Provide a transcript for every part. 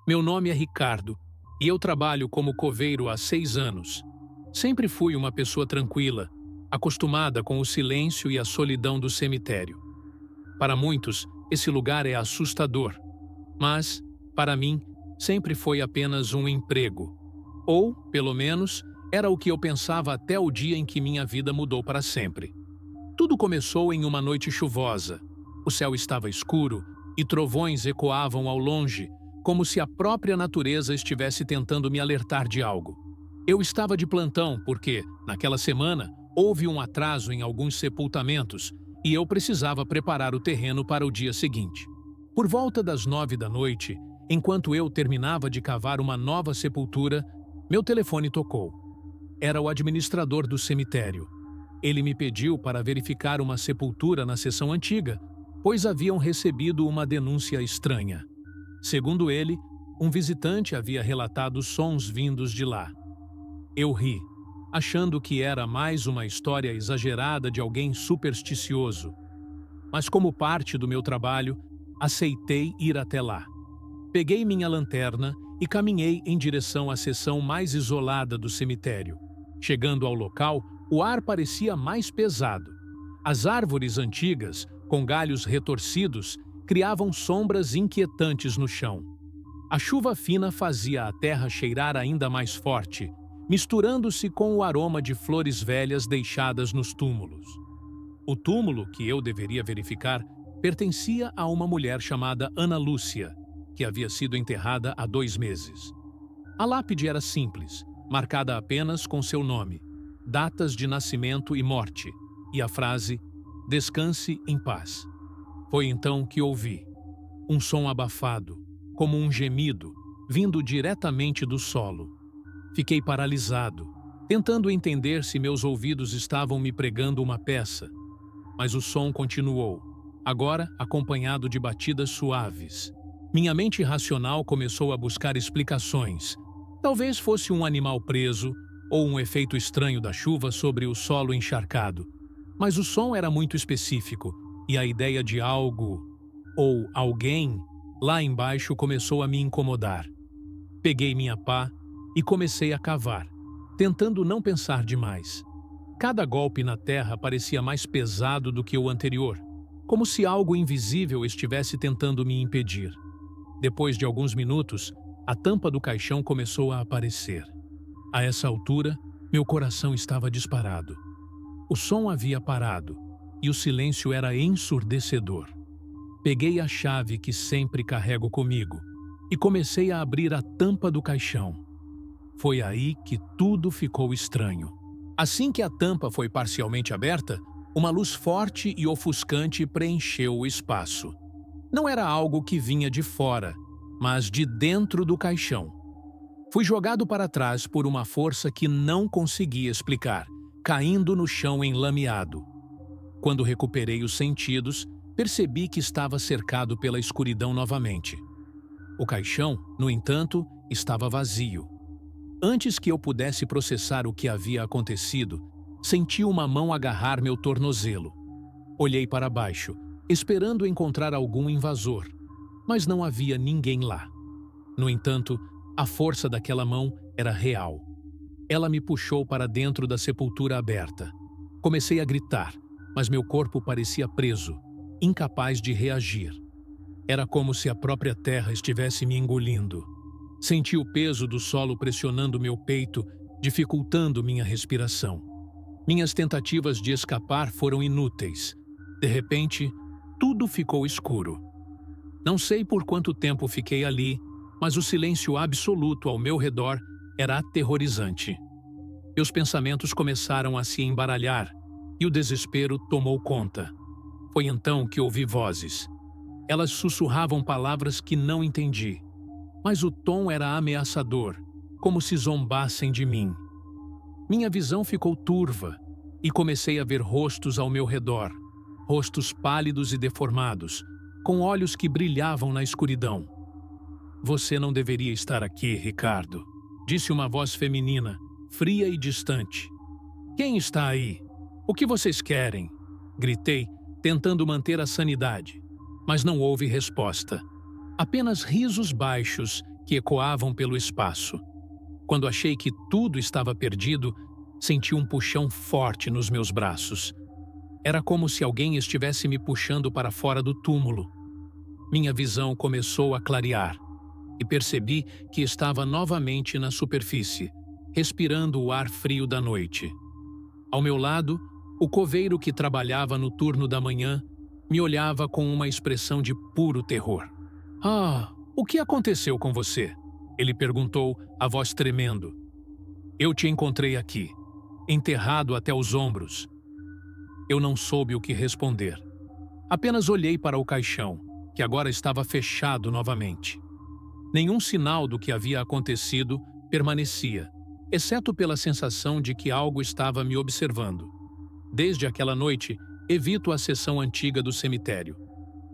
Meu nome é Ricardo e eu trabalho como coveiro há 6 anos. Sempre fui uma pessoa tranquila, acostumada com o silêncio e a solidão do cemitério. Para muitos, esse lugar é assustador, mas, para mim, sempre foi apenas um emprego. Ou, pelo menos, era o que eu pensava até o dia em que minha vida mudou para sempre. Tudo começou em uma noite chuvosa. O céu estava escuro e trovões ecoavam ao longe, como se a própria natureza estivesse tentando me alertar de algo. Eu estava de plantão porque, naquela semana, houve um atraso em alguns sepultamentos e eu precisava preparar o terreno para o dia seguinte. Por volta das 9 da noite, enquanto eu terminava de cavar uma nova sepultura, meu telefone tocou. Era o administrador do cemitério. Ele me pediu para verificar uma sepultura na seção antiga, pois haviam recebido uma denúncia estranha. Segundo ele, um visitante havia relatado sons vindos de lá. Eu ri, achando que era mais uma história exagerada de alguém supersticioso. Mas como parte do meu trabalho, aceitei ir até lá. Peguei minha lanterna e caminhei em direção à seção mais isolada do cemitério. Chegando ao local, o ar parecia mais pesado. As árvores antigas, com galhos retorcidos, criavam sombras inquietantes no chão. A chuva fina fazia a terra cheirar ainda mais forte, misturando-se com o aroma de flores velhas deixadas nos túmulos. O túmulo que eu deveria verificar pertencia a uma mulher chamada Ana Lúcia, que havia sido enterrada há 2 meses. A lápide era simples, marcada apenas com seu nome, datas de nascimento e morte, e a frase "Descanse em paz". Foi então que ouvi um som abafado, como um gemido, vindo diretamente do solo. Fiquei paralisado, tentando entender se meus ouvidos estavam me pregando uma peça. Mas o som continuou, agora acompanhado de batidas suaves. Minha mente racional começou a buscar explicações. Talvez fosse um animal preso ou um efeito estranho da chuva sobre o solo encharcado. Mas o som era muito específico e a ideia de algo ou alguém lá embaixo começou a me incomodar. Peguei minha pá e comecei a cavar, tentando não pensar demais. Cada golpe na terra parecia mais pesado do que o anterior, como se algo invisível estivesse tentando me impedir. Depois de alguns minutos, a tampa do caixão começou a aparecer. A essa altura, meu coração estava disparado. O som havia parado e o silêncio era ensurdecedor. Peguei a chave que sempre carrego comigo e comecei a abrir a tampa do caixão. Foi aí que tudo ficou estranho. Assim que a tampa foi parcialmente aberta, uma luz forte e ofuscante preencheu o espaço. Não era algo que vinha de fora, mas de dentro do caixão. Fui jogado para trás por uma força que não conseguia explicar, caindo no chão enlameado. Quando recuperei os sentidos, percebi que estava cercado pela escuridão novamente. O caixão, no entanto, estava vazio. Antes que eu pudesse processar o que havia acontecido, senti uma mão agarrar meu tornozelo. Olhei para baixo, esperando encontrar algum invasor, mas não havia ninguém lá. No entanto, a força daquela mão era real. Ela me puxou para dentro da sepultura aberta. Comecei a gritar, mas meu corpo parecia preso, incapaz de reagir. Era como se a própria terra estivesse me engolindo. Senti o peso do solo pressionando meu peito, dificultando minha respiração. Minhas tentativas de escapar foram inúteis. De repente, tudo ficou escuro. Não sei por quanto tempo fiquei ali, mas o silêncio absoluto ao meu redor era aterrorizante. Meus pensamentos começaram a se embaralhar e o desespero tomou conta. Foi então que ouvi vozes. Elas sussurravam palavras que não entendi, mas o tom era ameaçador, como se zombassem de mim. Minha visão ficou turva e comecei a ver rostos ao meu redor, rostos pálidos e deformados, com olhos que brilhavam na escuridão. "Você não deveria estar aqui, Ricardo", disse uma voz feminina, fria e distante. "Quem está aí? O que vocês querem?" Gritei, tentando manter a sanidade, mas não houve resposta. Apenas risos baixos que ecoavam pelo espaço. Quando achei que tudo estava perdido, senti um puxão forte nos meus braços. Era como se alguém estivesse me puxando para fora do túmulo. Minha visão começou a clarear e percebi que estava novamente na superfície, respirando o ar frio da noite. Ao meu lado, o coveiro que trabalhava no turno da manhã me olhava com uma expressão de puro terror. "Ah, o que aconteceu com você?" Ele perguntou, a voz tremendo. "Eu te encontrei aqui, enterrado até os ombros." Eu não soube o que responder. Apenas olhei para o caixão, que agora estava fechado novamente. Nenhum sinal do que havia acontecido permanecia, exceto pela sensação de que algo estava me observando. Desde aquela noite, evito a seção antiga do cemitério.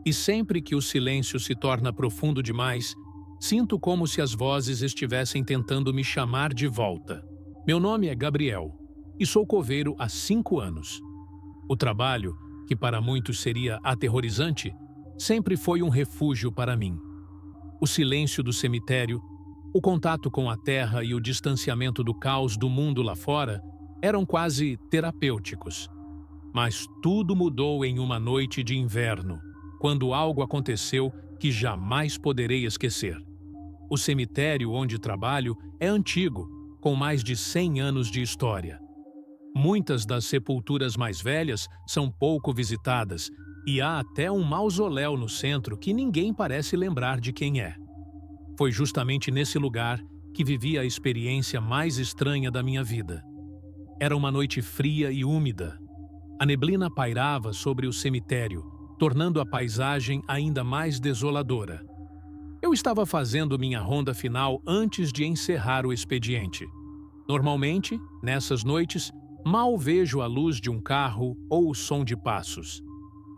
E sempre que o silêncio se torna profundo demais, sinto como se as vozes estivessem tentando me chamar de volta. Meu nome é Gabriel e sou coveiro há 5 anos. O trabalho, que para muitos seria aterrorizante, sempre foi um refúgio para mim. O silêncio do cemitério, o contato com a terra e o distanciamento do caos do mundo lá fora eram quase terapêuticos. Mas tudo mudou em uma noite de inverno, quando algo aconteceu que jamais poderei esquecer. O cemitério onde trabalho é antigo, com mais de 100 anos de história. Muitas das sepulturas mais velhas são pouco visitadas e há até um mausoléu no centro que ninguém parece lembrar de quem é. Foi justamente nesse lugar que vivi a experiência mais estranha da minha vida. Era uma noite fria e úmida. A neblina pairava sobre o cemitério, tornando a paisagem ainda mais desoladora. Eu estava fazendo minha ronda final antes de encerrar o expediente. Normalmente, nessas noites, mal vejo a luz de um carro ou o som de passos.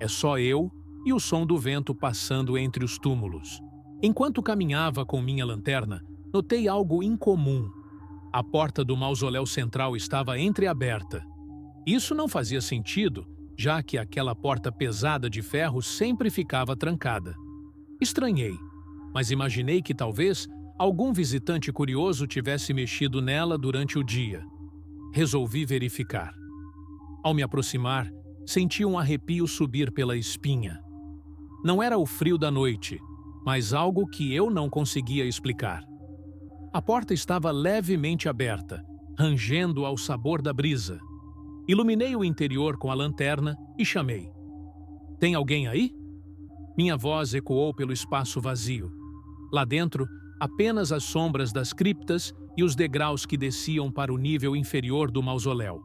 É só eu e o som do vento passando entre os túmulos. Enquanto caminhava com minha lanterna, notei algo incomum. A porta do mausoléu central estava entreaberta. Isso não fazia sentido, já que aquela porta pesada de ferro sempre ficava trancada. Estranhei, mas imaginei que talvez algum visitante curioso tivesse mexido nela durante o dia. Resolvi verificar. Ao me aproximar, senti um arrepio subir pela espinha. Não era o frio da noite, mas algo que eu não conseguia explicar. A porta estava levemente aberta, rangendo ao sabor da brisa. Iluminei o interior com a lanterna e chamei. "Tem alguém aí?" Minha voz ecoou pelo espaço vazio. Lá dentro, apenas as sombras das criptas e os degraus que desciam para o nível inferior do mausoléu.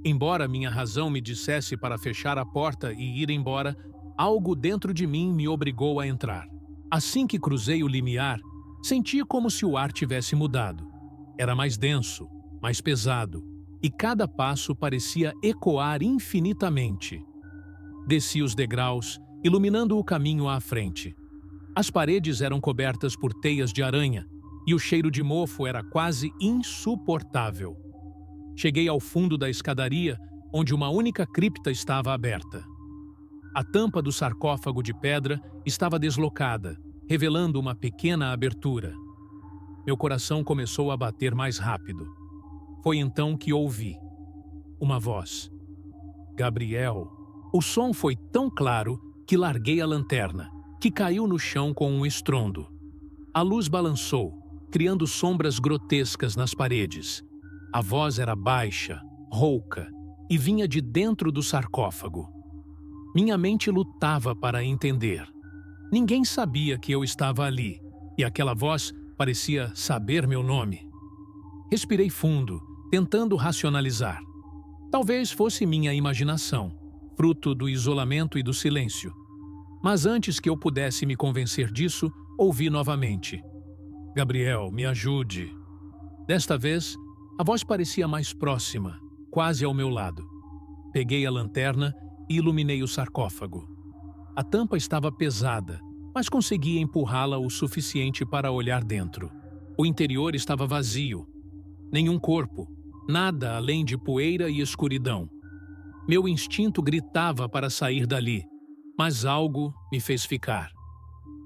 Embora minha razão me dissesse para fechar a porta e ir embora, algo dentro de mim me obrigou a entrar. Assim que cruzei o limiar, senti como se o ar tivesse mudado. Era mais denso, mais pesado, e cada passo parecia ecoar infinitamente. Desci os degraus, iluminando o caminho à frente. As paredes eram cobertas por teias de aranha, e o cheiro de mofo era quase insuportável. Cheguei ao fundo da escadaria, onde uma única cripta estava aberta. A tampa do sarcófago de pedra estava deslocada, revelando uma pequena abertura. Meu coração começou a bater mais rápido. Foi então que ouvi uma voz. "Gabriel." O som foi tão claro que larguei a lanterna, que caiu no chão com um estrondo. A luz balançou, criando sombras grotescas nas paredes. A voz era baixa, rouca, e vinha de dentro do sarcófago. Minha mente lutava para entender. Ninguém sabia que eu estava ali, e aquela voz parecia saber meu nome. Respirei fundo, tentando racionalizar. Talvez fosse minha imaginação, fruto do isolamento e do silêncio. Mas antes que eu pudesse me convencer disso, ouvi novamente. "Gabriel, me ajude." Desta vez, a voz parecia mais próxima, quase ao meu lado. Peguei a lanterna e iluminei o sarcófago. A tampa estava pesada, mas consegui empurrá-la o suficiente para olhar dentro. O interior estava vazio. Nenhum corpo, nada além de poeira e escuridão. Meu instinto gritava para sair dali, mas algo me fez ficar.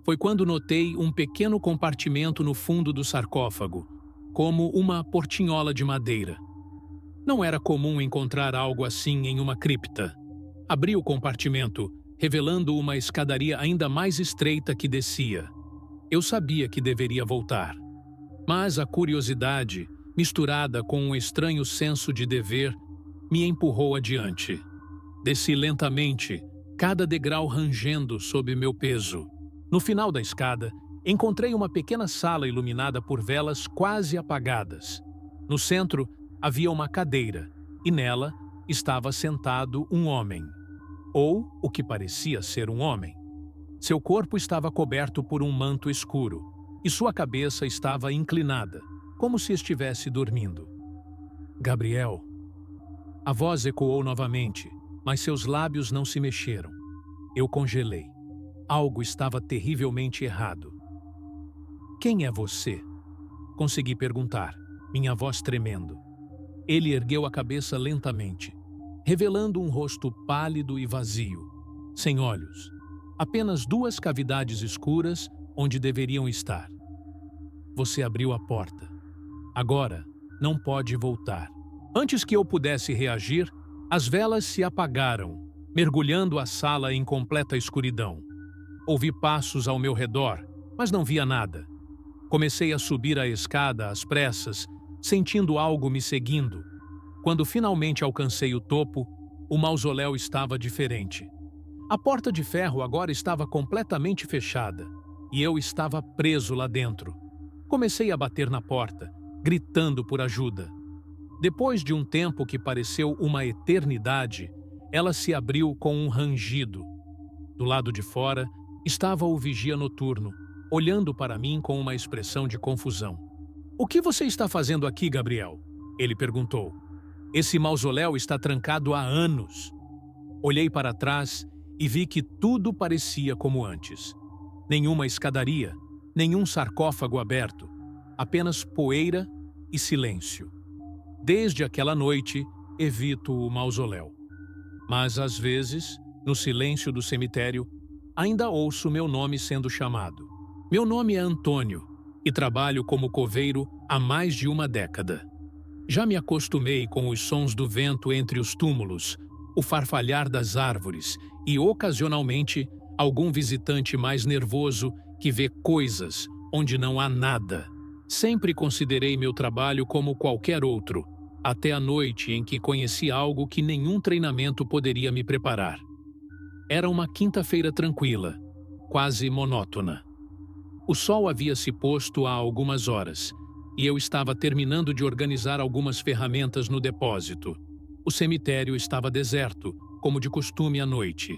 foi quando notei um pequeno compartimento no fundo do sarcófago, como uma portinhola de madeira. Não era comum encontrar algo assim em uma cripta. Abri o compartimento, revelando uma escadaria ainda mais estreita que descia. Eu sabia que deveria voltar. Mas a curiosidade, misturada com um estranho senso de dever, me empurrou adiante. Desci lentamente, cada degrau rangendo sob meu peso. No final da escada, encontrei uma pequena sala iluminada por velas quase apagadas. No centro, havia uma cadeira, e nela estava sentado um homem. Ou o que parecia ser um homem. Seu corpo estava coberto por um manto escuro, e sua cabeça estava inclinada, como se estivesse dormindo. Gabriel. A voz ecoou novamente, mas seus lábios não se mexeram. Eu congelei. Algo estava terrivelmente errado. Quem é você? Consegui perguntar, minha voz tremendo. Ele ergueu a cabeça lentamente, revelando um rosto pálido e vazio, sem olhos. Apenas 2 cavidades escuras onde deveriam estar. Você abriu a porta. Agora, não pode voltar. Antes que eu pudesse reagir, as velas se apagaram, mergulhando a sala em completa escuridão. Ouvi passos ao meu redor, mas não via nada. Comecei a subir a escada às pressas, sentindo algo me seguindo. Quando finalmente alcancei o topo, o mausoléu estava diferente. A porta de ferro agora estava completamente fechada, e eu estava preso lá dentro. Comecei a bater na porta, gritando por ajuda. Depois de um tempo que pareceu uma eternidade, ela se abriu com um rangido. Do lado de fora, estava o vigia noturno, olhando para mim com uma expressão de confusão. "O que você está fazendo aqui, Gabriel?" ele perguntou. "Esse mausoléu está trancado há anos." Olhei para trás e vi que tudo parecia como antes. Nenhuma escadaria, nenhum sarcófago aberto, apenas poeira e silêncio. Desde aquela noite, evito o mausoléu. Mas, às vezes, no silêncio do cemitério, ainda ouço meu nome sendo chamado. Meu nome é Antônio e trabalho como coveiro há mais de uma década. Já me acostumei com os sons do vento entre os túmulos, o farfalhar das árvores e, ocasionalmente, algum visitante mais nervoso que vê coisas onde não há nada. Sempre considerei meu trabalho como qualquer outro, até a noite em que conheci algo que nenhum treinamento poderia me preparar. Era uma quinta-feira tranquila, quase monótona. O sol havia se posto há algumas horas, e eu estava terminando de organizar algumas ferramentas no depósito. O cemitério estava deserto, como de costume à noite.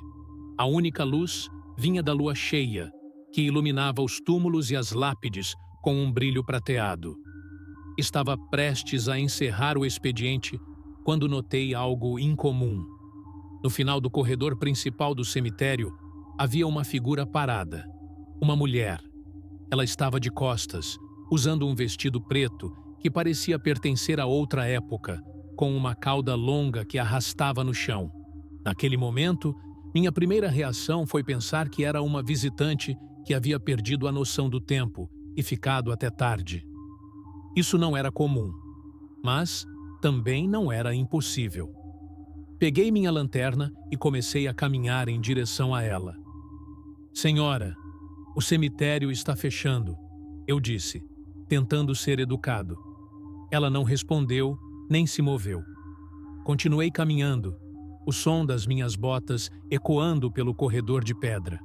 A única luz vinha da lua cheia, que iluminava os túmulos e as lápides com um brilho prateado. Estava prestes a encerrar o expediente quando notei algo incomum. No final do corredor principal do cemitério, havia uma figura parada. Uma mulher. Ela estava de costas, usando um vestido preto que parecia pertencer a outra época, com uma cauda longa que arrastava no chão. Naquele momento, minha primeira reação foi pensar que era uma visitante que havia perdido a noção do tempo e ficado até tarde. Isso não era comum, mas também não era impossível. Peguei minha lanterna e comecei a caminhar em direção a ela. "Senhora, o cemitério está fechando", eu disse, tentando ser educado. Ela não respondeu, nem se moveu. Continuei caminhando, o som das minhas botas ecoando pelo corredor de pedra.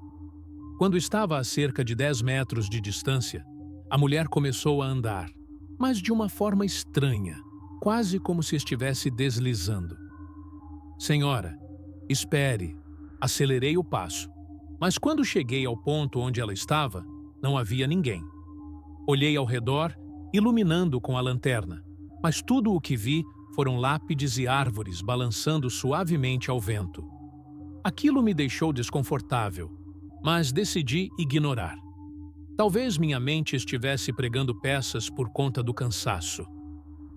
Quando estava a cerca de 10 metros de distância, a mulher começou a andar, mas de uma forma estranha, quase como se estivesse deslizando. "Senhora, espere", acelerei o passo, mas quando cheguei ao ponto onde ela estava, não havia ninguém. Olhei ao redor, iluminando com a lanterna, mas tudo o que vi foram lápides e árvores balançando suavemente ao vento. Aquilo me deixou desconfortável, mas decidi ignorar. Talvez minha mente estivesse pregando peças por conta do cansaço.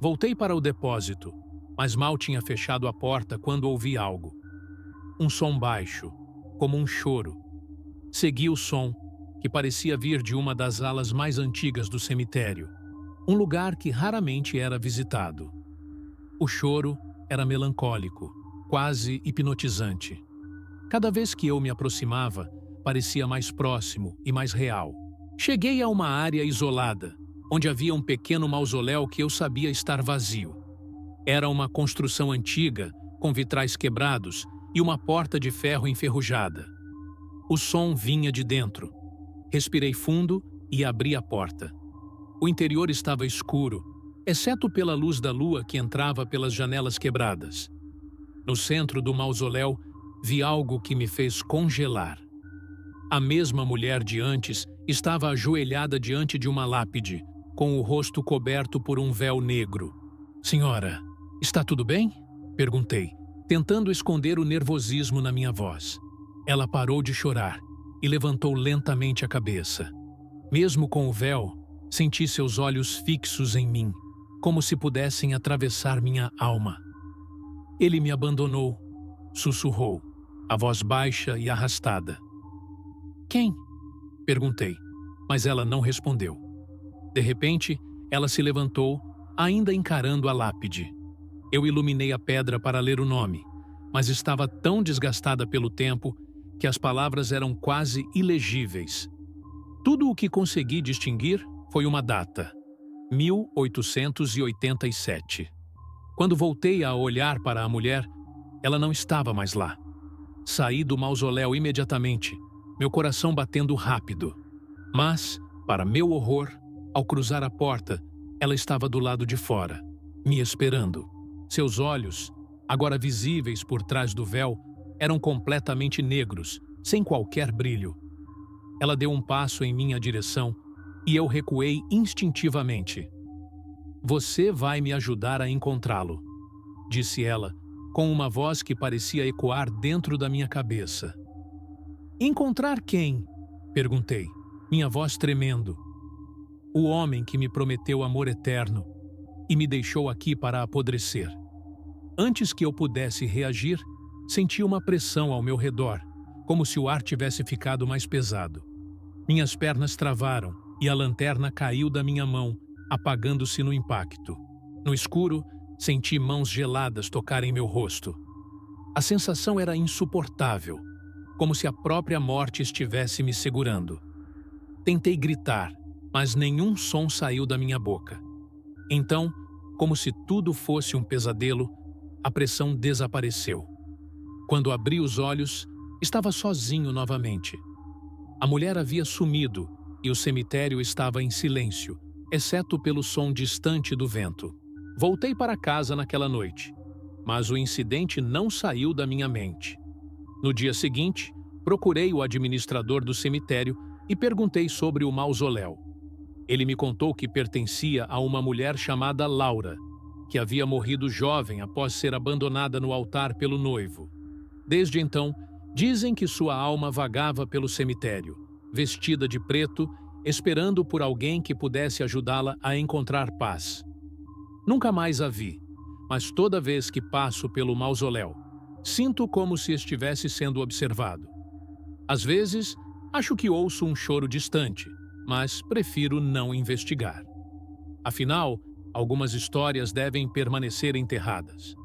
Voltei para o depósito, mas mal tinha fechado a porta quando ouvi algo. Um som baixo, como um choro. Segui o som, que parecia vir de uma das alas mais antigas do cemitério, um lugar que raramente era visitado. O choro era melancólico, quase hipnotizante. Cada vez que eu me aproximava, parecia mais próximo e mais real. Cheguei a uma área isolada, onde havia um pequeno mausoléu que eu sabia estar vazio. Era uma construção antiga, com vitrais quebrados e uma porta de ferro enferrujada. O som vinha de dentro. Respirei fundo e abri a porta. O interior estava escuro, exceto pela luz da lua que entrava pelas janelas quebradas. No centro do mausoléu, vi algo que me fez congelar. A mesma mulher de antes estava ajoelhada diante de uma lápide, com o rosto coberto por um véu negro. "Senhora, está tudo bem?" perguntei, tentando esconder o nervosismo na minha voz. Ela parou de chorar e levantou lentamente a cabeça. Mesmo com o véu, senti seus olhos fixos em mim, como se pudessem atravessar minha alma. "Ele me abandonou", sussurrou, a voz baixa e arrastada. "Quem?" perguntei, mas ela não respondeu. De repente, ela se levantou, ainda encarando a lápide. Eu iluminei a pedra para ler o nome, mas estava tão desgastada pelo tempo que as palavras eram quase ilegíveis. Tudo o que consegui distinguir foi uma data: 1887. Quando voltei a olhar para a mulher, ela não estava mais lá. Saí do mausoléu imediatamente, meu coração batendo rápido. Mas, para meu horror, ao cruzar a porta, ela estava do lado de fora, me esperando. Seus olhos, agora visíveis por trás do véu, eram completamente negros, sem qualquer brilho. Ela deu um passo em minha direção e eu recuei instintivamente. "Você vai me ajudar a encontrá-lo", disse ela, com uma voz que parecia ecoar dentro da minha cabeça. "Encontrar quem?" perguntei, minha voz tremendo. "O homem que me prometeu amor eterno e me deixou aqui para apodrecer." Antes que eu pudesse reagir, senti uma pressão ao meu redor, como se o ar tivesse ficado mais pesado. Minhas pernas travaram e a lanterna caiu da minha mão, apagando-se no impacto. No escuro, senti mãos geladas tocarem meu rosto. A sensação era insuportável, como se a própria morte estivesse me segurando. Tentei gritar, mas nenhum som saiu da minha boca. Então, como se tudo fosse um pesadelo, a pressão desapareceu. Quando abri os olhos, estava sozinho novamente. A mulher havia sumido e o cemitério estava em silêncio, exceto pelo som distante do vento. Voltei para casa naquela noite, mas o incidente não saiu da minha mente. No dia seguinte, procurei o administrador do cemitério e perguntei sobre o mausoléu. Ele me contou que pertencia a uma mulher chamada Laura, que havia morrido jovem após ser abandonada no altar pelo noivo. Desde então, dizem que sua alma vagava pelo cemitério, vestida de preto, esperando por alguém que pudesse ajudá-la a encontrar paz. Nunca mais a vi, mas toda vez que passo pelo mausoléu, sinto como se estivesse sendo observado. Às vezes, acho que ouço um choro distante, mas prefiro não investigar. Afinal, algumas histórias devem permanecer enterradas.